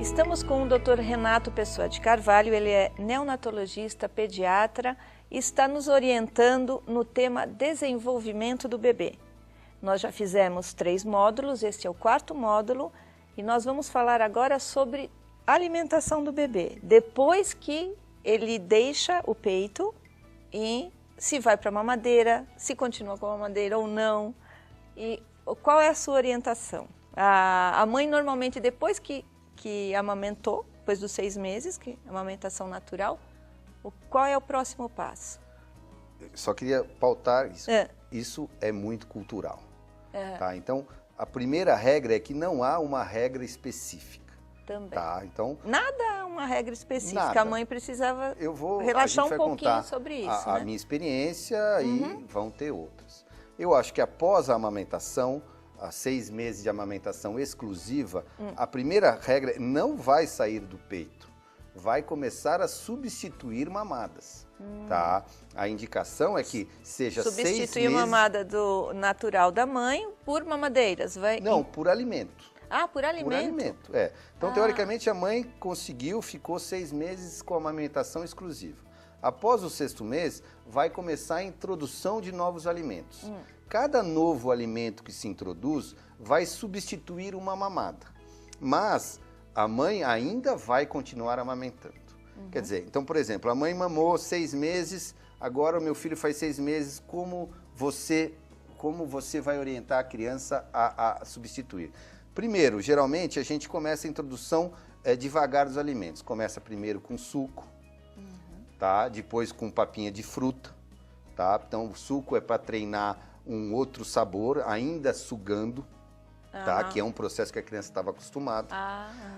Estamos com o Dr. Renato Pessoa de Carvalho, ele é neonatologista, pediatra e está nos orientando no tema desenvolvimento do bebê. Nós já fizemos 3 módulos, este é o 4º módulo e nós vamos falar agora sobre alimentação do bebê. Depois que ele deixa o peito e se vai para a mamadeira, se continua com a mamadeira ou não e qual é a sua orientação? A mãe normalmente depois que amamentou, depois dos 6 meses, que é a amamentação natural, qual é o próximo passo? Só queria pautar isso. Isso é muito cultural. Tá? Então, a primeira regra é que não há uma regra específica. Também. Tá? Então, nada é uma regra específica. Nada. A mãe precisava a relaxar gente um vai pouquinho contar sobre isso. a né? minha experiência e vão ter outras. Eu acho que após a amamentação, a 6 meses de amamentação exclusiva, a primeira regra não vai sair do peito, vai começar a substituir mamadas, tá? A indicação é que seja 6 meses... Substituir a mamada do natural da mãe por mamadeiras, vai? Não, por alimento. Ah, por alimento? Por alimento, é. Então, teoricamente, a mãe ficou 6 meses com a amamentação exclusiva. Após o 6º mês, vai começar a introdução de novos alimentos. Cada novo alimento que se introduz vai substituir uma mamada, mas a mãe ainda vai continuar amamentando. Quer dizer, então, por exemplo, a mãe mamou 6 meses, agora o meu filho faz 6 meses, como você vai orientar a criança a substituir? Primeiro, geralmente, a gente começa a introdução devagar dos alimentos. Começa primeiro com suco, tá? Depois com papinha de fruta, tá? Então, o suco é para treinar um outro sabor, ainda sugando, tá? Que é um processo que a criança estava acostumada.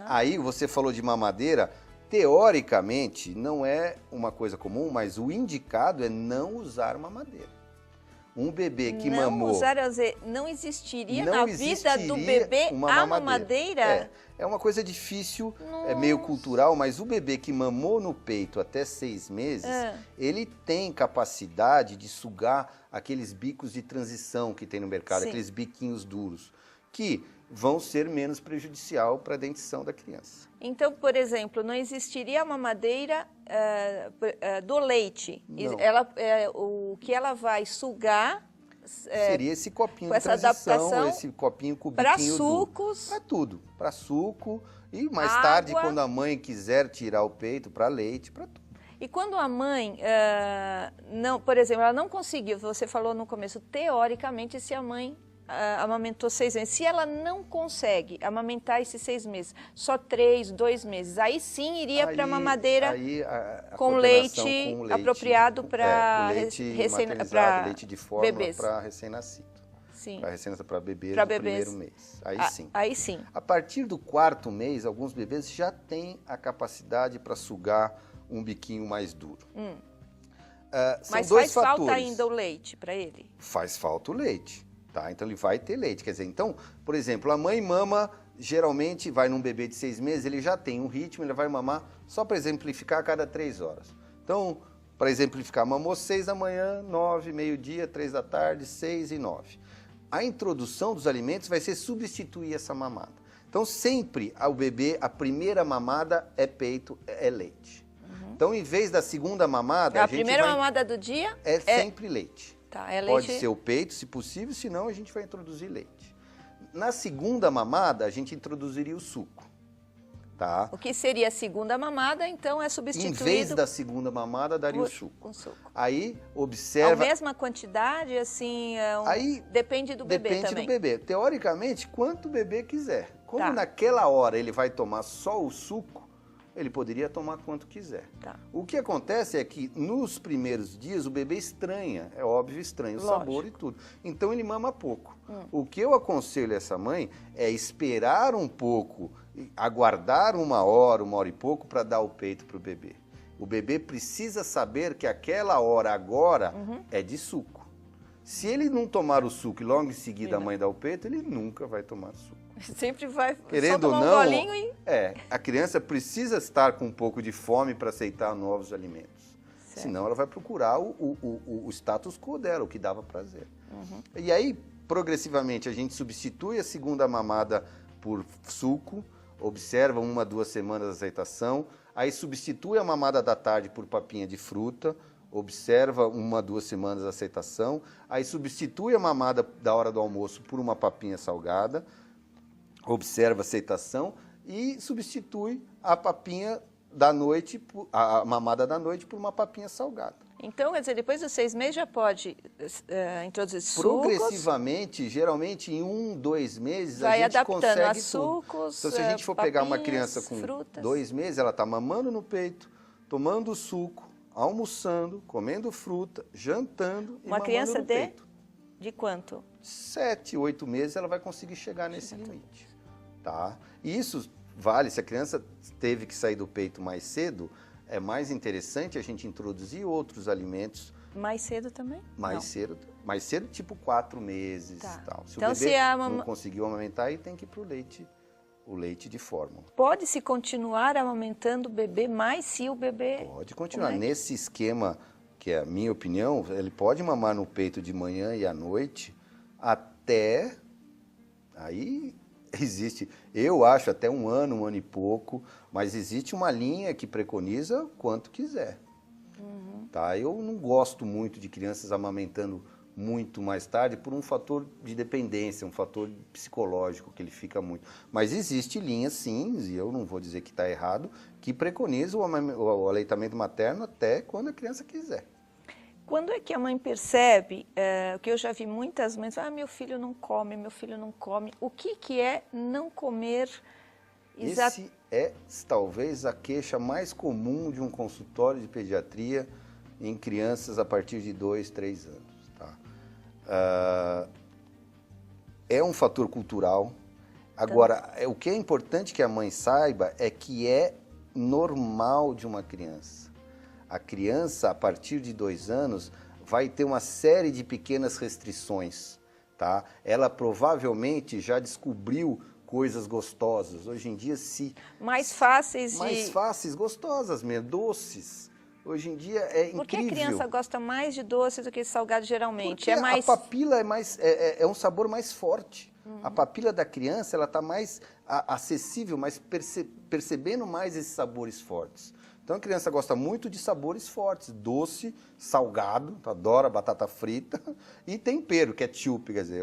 Aí você falou de mamadeira, teoricamente não é uma coisa comum, mas o indicado é não usar mamadeira. Um bebê que mamou... Não existiria na vida do bebê a mamadeira? É uma coisa difícil, é meio cultural, mas o bebê que mamou no peito até 6 meses, ele tem capacidade de sugar aqueles bicos de transição que tem no mercado, aqueles biquinhos duros, que vão ser menos prejudicial para a dentição da criança. Então, por exemplo, não existiria a mamadeira do leite? Não. O que ela vai sugar... seria esse copinho com de essa adaptação, esse copinho com biquinho para sucos, para tudo, para suco e mais água. Tarde, quando a mãe quiser tirar o peito, para leite, para tudo. E quando a mãe, não, por exemplo, ela não conseguiu, você falou no começo, teoricamente, se a mãe amamentou 6 meses, se ela não consegue amamentar esses 6 meses, só 3, 2 meses, aí sim iria para a mamadeira com leite apropriado para leite de fórmula para recém-nascido. Para bebês no primeiro mês. Aí sim. A partir do 4º mês, alguns bebês já têm a capacidade para sugar um biquinho mais duro. Mas faz falta ainda o leite para ele? Faz falta o leite. Tá? Então ele vai ter leite, quer dizer, então, por exemplo, a mãe mama, geralmente vai num bebê de 6 meses, ele já tem um ritmo, ele vai mamar, só para exemplificar, a cada 3 horas. Então, para exemplificar, mamou 6 da manhã, 9, meio-dia, 3 da tarde, 6 e 9. A introdução dos alimentos vai ser substituir essa mamada. Então, sempre ao bebê, a primeira mamada é peito, é leite. Então, em vez da segunda mamada... A primeira mamada do dia é sempre leite. Tá, é leite. Pode ser o peito, se possível, senão a gente vai introduzir leite. Na segunda mamada, a gente introduziria o suco. Tá? O que seria a segunda mamada, então, é substituído... Em vez da segunda mamada, daria o suco. Com suco. Aí, observa... A mesma quantidade, assim, aí, depende do bebê também. Depende do bebê. Teoricamente, quanto o bebê quiser. Como naquela hora ele vai tomar só o suco, ele poderia tomar quanto quiser. O que acontece é que nos primeiros dias o bebê estranha, é óbvio, estranha o sabor e tudo. Então ele mama pouco. O que eu aconselho essa mãe é esperar um pouco, aguardar 1 hora, 1 hora e pouco para dar o peito para o bebê. O bebê precisa saber que aquela hora agora é de suco. Se ele não tomar o suco e logo em seguida a mãe dá o peito, ele nunca vai tomar suco. Sempre vai Querendo só tomar ou não, um golinho e... a criança precisa estar com um pouco de fome para aceitar novos alimentos. Senão ela vai procurar o status quo dela, o que dava prazer. E aí, progressivamente, a gente substitui a segunda mamada por suco, observa 1 a 2 semanas a aceitação, aí substitui a mamada da tarde por papinha de fruta, observa 1 a 2 semanas a aceitação, aí substitui a mamada da hora do almoço por uma papinha salgada, observa a aceitação e substitui a papinha da noite, a mamada da noite por uma papinha salgada. Então, quer dizer, depois dos 6 meses já pode introduzir sucos? Progressivamente, geralmente em 1, 2 meses, vai a gente adaptando a consegue sucos, Então, se a gente for pegar uma criança com frutas. 2 meses, ela está mamando no peito, tomando suco, almoçando, comendo fruta, jantando e uma mamando criança no peito. De quanto? 7, 8 meses ela vai conseguir chegar nesse limite. Tá? E isso vale, se a criança teve que sair do peito mais cedo, é mais interessante a gente introduzir outros alimentos. Mais cedo também? Mais cedo, tipo 4 meses. Tá. Tal. Se então, o bebê se a não conseguiu amamentar, aí tem que ir para o leite de fórmula. Pode-se continuar amamentando o bebê, mas se o bebê... Pode continuar. Nesse esquema, que é a minha opinião, ele pode mamar no peito de manhã e à noite, até... Aí existe, eu acho, até 1 ano, 1 ano e pouco, mas existe uma linha que preconiza quanto quiser. Tá? Eu não gosto muito de crianças amamentando muito mais tarde por um fator de dependência, um fator psicológico que ele fica muito. Mas existe linha, sim, e eu não vou dizer que está errado, que preconiza o aleitamento materno até quando a criança quiser. Quando é que a mãe percebe, o que eu já vi muitas mães, meu filho não come, meu filho não come. O que é não comer? Esse é talvez a queixa mais comum de um consultório de pediatria em crianças a partir de 2, 3 anos. Tá? É um fator cultural. Agora, o que é importante que a mãe saiba é que é normal de uma criança. A criança, a partir de 2 anos, vai ter uma série de pequenas restrições. Tá? Ela provavelmente já descobriu coisas gostosas. Hoje em dia, mais fáceis, gostosas mesmo, doces. Hoje em dia é incrível. Por que a criança gosta mais de doces do que de salgado geralmente? Porque a papila é um sabor mais forte. A papila da criança ela está mais acessível, mais percebendo mais esses sabores fortes. Então a criança gosta muito de sabores fortes, doce, salgado, adora batata frita e tempero, ketchup, quer dizer,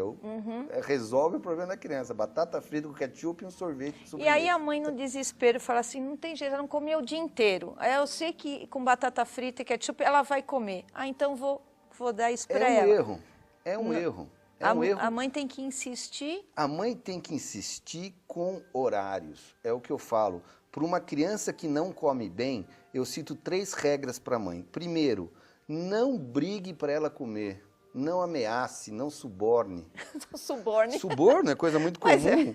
resolve o problema da criança, batata frita com ketchup e um sorvete. E aí a mãe no desespero fala assim, não tem jeito, ela não comeu o dia inteiro. Aí eu sei que com batata frita e ketchup ela vai comer. Então vou dar isso para ela. É um erro. A mãe tem que insistir? A mãe tem que insistir com horários, é o que eu falo. Para uma criança que não come bem, eu cito 3 regras para a mãe. Primeiro, não brigue para ela comer. Não ameace, não suborne. Suborne? Suborno é coisa muito comum.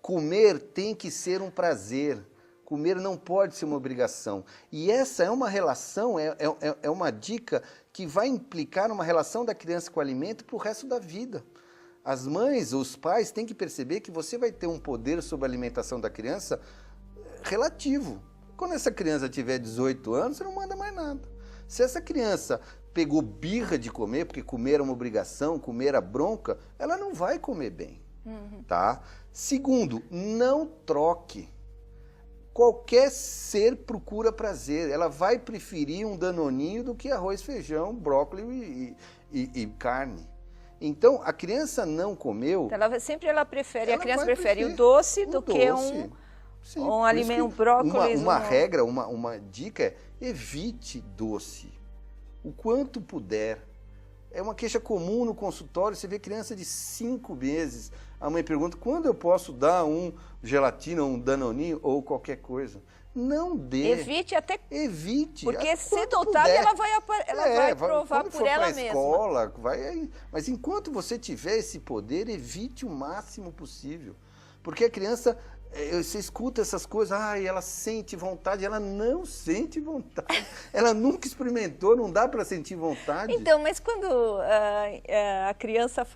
Comer tem que ser um prazer. Comer não pode ser uma obrigação. E essa é uma relação, é uma dica que vai implicar numa relação da criança com o alimento para o resto da vida. As mães, os pais têm que perceber que você vai ter um poder sobre a alimentação da criança relativo. Quando essa criança tiver 18 anos, você não manda mais nada. Se essa criança pegou birra de comer, porque comer era uma obrigação, comer era bronca, ela não vai comer bem. Tá? Segundo, não troque. Qualquer ser procura prazer. Ela vai preferir um danoninho do que arroz, feijão, brócolis e carne. Então, a criança não comeu... Ela prefere o doce do que um alimento, um brócolis. Uma dica é evite doce, o quanto puder. É uma queixa comum no consultório, você vê criança de 5 meses, a mãe pergunta, quando eu posso dar um gelatina, um danoninho ou qualquer coisa? Não dê. Evite. Porque cedo ou tarde ela vai provar por ela mesma. Escola, mas enquanto você tiver esse poder, evite o máximo possível. Porque a criança... Você escuta essas coisas, ela sente vontade, ela não sente vontade. Ela nunca experimentou, não dá para sentir vontade. Então, mas quando a criança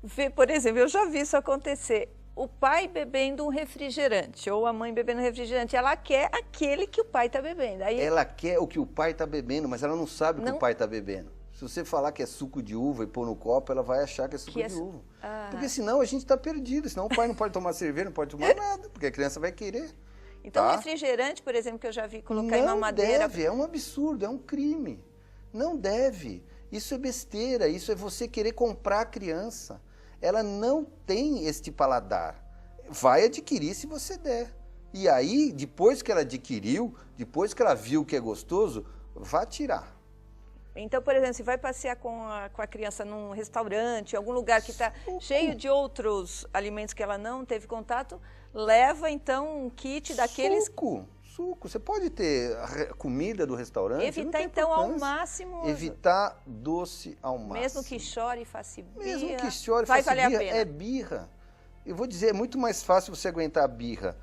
vê, por exemplo, eu já vi isso acontecer, o pai bebendo um refrigerante, ou a mãe bebendo um refrigerante, ela quer aquele que o pai está bebendo. Ela quer o que o pai está bebendo, mas ela não sabe o que o pai está bebendo. Se você falar que é suco de uva e pôr no copo, ela vai achar que é suco de uva. Porque senão a gente está perdido, senão o pai não pode tomar cerveja, não pode tomar nada, porque a criança vai querer. Então, refrigerante, por exemplo, que eu já vi colocar em mamadeira... Não deve, é um absurdo, é um crime. Não deve. Isso é besteira, isso é você querer comprar a criança. Ela não tem este paladar. Vai adquirir se você der. E aí, depois que ela adquiriu, depois que ela viu que é gostoso, vá tirar. Então, por exemplo, se vai passear com a criança num restaurante, em algum lugar que está cheio de outros alimentos que ela não teve contato, leva então um kit daqueles... Suco. Você pode ter a comida do restaurante. Evitar então ao máximo... Evitar doce ao máximo. Mesmo que chore e faça birra. Mesmo que chore e faça birra, é birra. Eu vou dizer, é muito mais fácil você aguentar a birra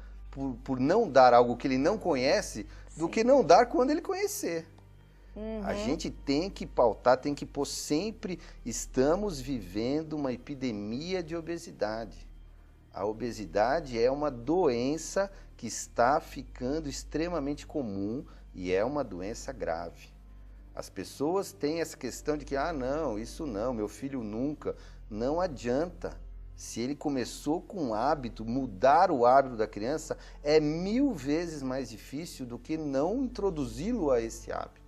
por não dar algo que ele não conhece do que não dar quando ele conhecer. A gente tem que pautar, tem que pôr sempre, estamos vivendo uma epidemia de obesidade. A obesidade é uma doença que está ficando extremamente comum e é uma doença grave. As pessoas têm essa questão de que, não, isso não, meu filho nunca. Não adianta. Se ele começou com um hábito, mudar o hábito da criança é 1000 vezes mais difícil do que não introduzi-lo a esse hábito.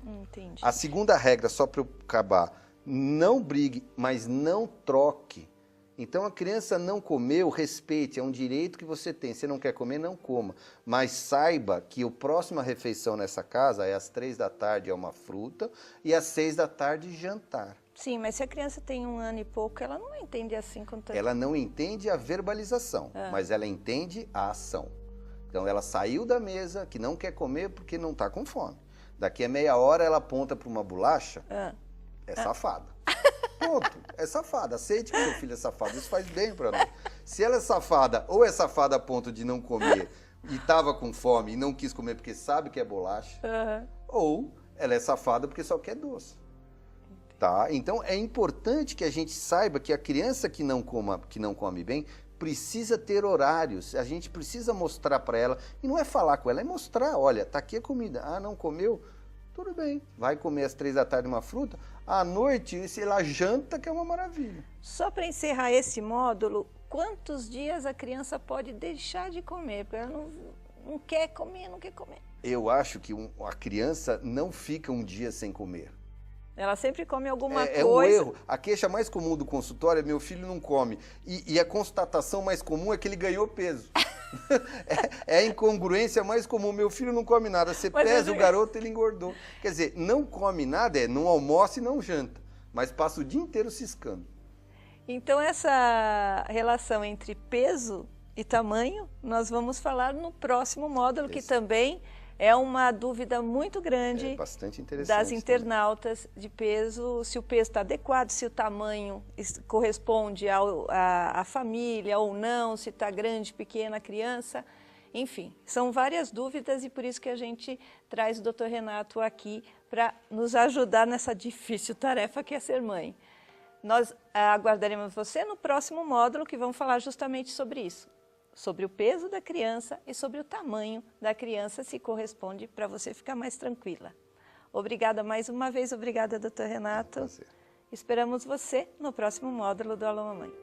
Entendi. A segunda regra, só para eu acabar, não brigue, mas não troque. Então a criança não comeu, respeite, é um direito que você tem. Se não quer comer, não coma. Mas saiba que a próxima refeição nessa casa é às 3 da tarde, é uma fruta, e às 6 da tarde, jantar. Sim, mas se a criança tem 1 ano e pouco, ela não entende assim com tanto... Ela não entende a verbalização, mas ela entende a ação. Então ela saiu da mesa, que não quer comer porque não está com fome. Daqui a meia hora ela aponta para uma bolacha, é safada. Ponto, é safada. Aceite que seu filho é safado, isso faz bem para nós. Se ela é safada, ou é safada a ponto de não comer e estava com fome e não quis comer porque sabe que é bolacha, ou ela é safada porque só quer doce. Tá? Então é importante que a gente saiba que a criança que não come bem precisa ter horários, a gente precisa mostrar para ela, e não é falar com ela, é mostrar, olha, tá aqui a comida, não comeu? Tudo bem, vai comer às 3 da tarde uma fruta, à noite, sei lá, janta, que é uma maravilha. Só para encerrar esse módulo, quantos dias a criança pode deixar de comer? Porque ela não quer comer, não quer comer. Eu acho que a criança não fica um dia sem comer. Ela sempre come alguma coisa. É um erro. A queixa mais comum do consultório é meu filho não come. E a constatação mais comum é que ele ganhou peso. É a incongruência mais comum. Meu filho não come nada. Você pesa o garoto, ele engordou. Quer dizer, não come nada, não almoça e não janta. Mas passa o dia inteiro ciscando. Então essa relação entre peso e tamanho, nós vamos falar no próximo módulo, que também... é uma dúvida muito grande bastante interessante, das internautas de peso, se o peso está adequado, se o tamanho corresponde à família ou não, se está grande, pequena a criança. Enfim, são várias dúvidas e por isso que a gente traz o Dr. Renato aqui para nos ajudar nessa difícil tarefa que é ser mãe. Nós aguardaremos você no próximo módulo que vamos falar justamente sobre isso. Sobre o peso da criança e sobre o tamanho da criança, se corresponde, para você ficar mais tranquila. Obrigada mais uma vez, obrigada, Dr. Renato. Esperamos você no próximo módulo do Alô Mamãe.